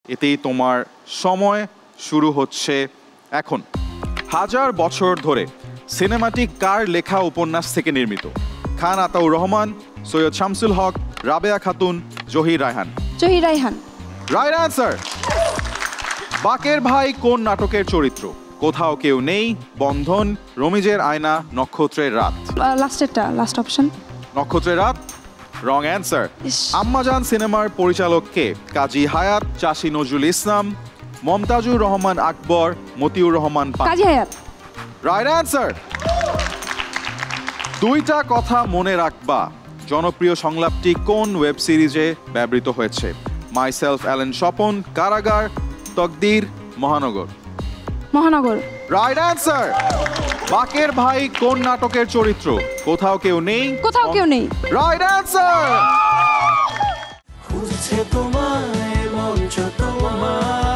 এতেই তোমার সময় শুরু হচ্ছে এখন। 1000 বছর ধরে সিনেমাটি কার লেখা উপন্যাস থেকে নির্মিত? খান আতাউর রহমান, সৈয়দ শামসুল হক, রাবেয়া খাতুন, জহির রায়হান। জহির রায়হান। Right answer. বাকের ভাই কোন নাটকের চরিত্র? কোথাও কেউ নেই, বন্ধন, রমিজের আয়না, নক্ষত্রের রাত। লাস্টেরটা, লাস্ট অপশন। নক্ষত্রের রাত রং অ্যান্সার। ইস। আম্মাজান সিনেমার পরিচালক কে? কাজী হায়াত, চাষী নজরুল ইসলাম, মমতাজুর রহমান আকবর, মতিউর রহমান পান। কাজী হায়াত। Right answer. দুইটা কথা মনে রাখবা জনপ্রিয় সংলাপটি কোন ওয়েব সিরিজে ব্যবহৃত হয়েছে? মাই সেলফ অ্যালেন স্বপন, কারাগার, তকদির, মহানগর। মহানগর। Right answer. বাকের ভাই কোন নাটকের চরিত্র? কোথাও কেউ নেই, কোথাও কেউ নেই। Right answer. খুঁজছে তোমায় মঞ্চ তোমায়